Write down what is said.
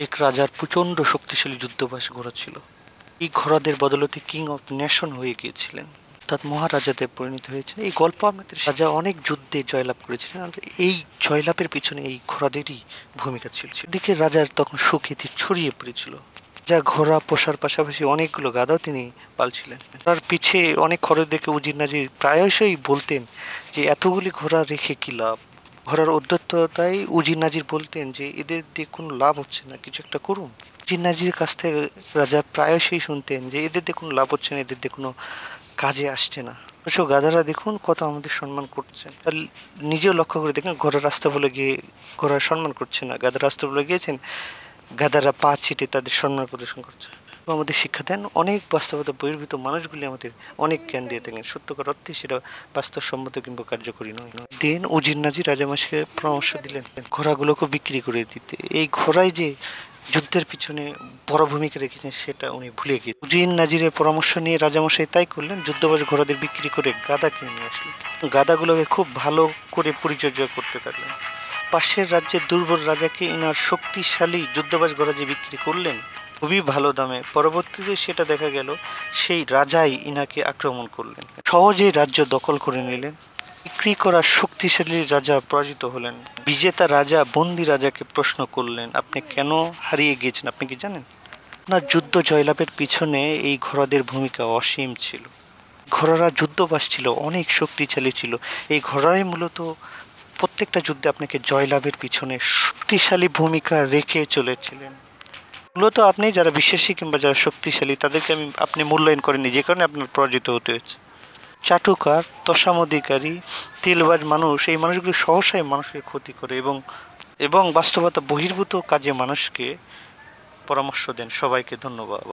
এক রাজার প্রচণ্ড শক্তিশালী যুদ্ধবাজ ঘোড়া ছিল। এই ঘোড়াদের বদলতে কিং অফ নেশন হয়ে গিয়েছিলেন, অর্থাৎ মহারাজাতে পরিণত হয়েছেন। এই গল্প আমাদের রাজা অনেক যুদ্ধে জয়লাভ করেছিলেন, আর এই জয়লাভের পিছনে এই ঘোড়াদেরই ভূমিকা ছিল। দিকে রাজার তখন সুখ্যাতি ছড়িয়ে পড়েছিল। যা ঘোড়া পোষার পাশাপাশি অনেকগুলো গাধাও তিনি পালছিলেন। তার পিছে অনেক খরচ দেখে উজির নাজির প্রায়শই বলতেন যে এতগুলি ঘোড়া রেখে কি লাভ। ঘোড়ার উদ্যততায় উজির নাজির বলতেন যে এদের দিয়ে কোনো লাভ হচ্ছে না, কিছু একটা করুন। উজির নাজির কাছ থেকে রাজা প্রায়শই শুনতেন যে এদের দিয়ে কোনো লাভ হচ্ছে না, এদের দিয়ে কোনো কাজে আসছে না। অবশ্য গাধারা দেখুন কত আমাদের সম্মান করছেন। আর নিজেও লক্ষ্য করে দেখুন, ঘোড়ার রাস্তা বলে গিয়ে ঘোড়ার সম্মান করছে না, গাধার রাস্তা বলে গিয়েছেন, গাধারা পা ছিটে তাদের সম্মান প্রদর্শন করছে। আমাদের শিক্ষা দেন অনেক বাস্তবতা বহির্ভূত মানুষগুলি আমাদের অনেক জ্ঞান দিয়ে থাকেন, সত্যকার অর্থে সেটা বাস্তবসম্মত কিংবা কার্যকরী নয়। দিন উজির নাজির রাজামশাইকে পরামর্শ দিলেন ঘোড়াগুলোকে বিক্রি করে দিতে। এই ঘোড়ায় যে যুদ্ধের পিছনে বড় ভূমিকা রেখেছেন সেটা উনি ভুলে গিয়ে উজির নাজিরের পরামর্শ নিয়ে রাজামশাই তাই করলেন, যুদ্ধবাজ ঘোড়াদের বিক্রি করে গাধা কিনে নিয়ে আসলেন। গাধাগুলোকে খুব ভালো করে পরিচর্যা করতে থাকলেন। পাশের রাজ্যের দুর্বল রাজাকে ইনার শক্তিশালী যুদ্ধবাজ ঘোড়া যে বিক্রি করলেন খুবই ভালো দামে, পরবর্তীতে সেটা দেখা গেল সেই রাজাই ইনাকে আক্রমণ করলেন, সহজেই রাজ্য দখল করে নিলেন। বিক্রি করা শক্তিশালী রাজা পরাজিত হলেন। বিজেতা রাজা বন্দি রাজাকে প্রশ্ন করলেন, আপনি কেন হারিয়ে গিয়েছেন, আপনি কি জানেন? আপনার যুদ্ধ জয়লাভের পিছনে এই ঘোড়াদের ভূমিকা অসীম ছিল। ঘোড়ারা যুদ্ধবাজ ছিল, অনেক শক্তিশালী ছিল। এই ঘোড়াই মূলত প্রত্যেকটা যুদ্ধে আপনাকে জয়লাভের পিছনে শক্তিশালী ভূমিকা রেখে চলেছিলেন। মূলত আপনি যারা বিশ্বাসী কিংবা যারা শক্তিশালী তাদেরকে আপনি মূল্যায়ন করেননি, যে কারণে আপনার পরাজিত হতে হয়েছে। চাটুকার, তসামধিকারী, তেলবাজ মানুষ, এই মানুষগুলো সহসাই মানুষের ক্ষতি করে এবং বাস্তবতা বহির্ভূত কাজে মানুষকে পরামর্শ দেন। সবাইকে ধন্যবাদ।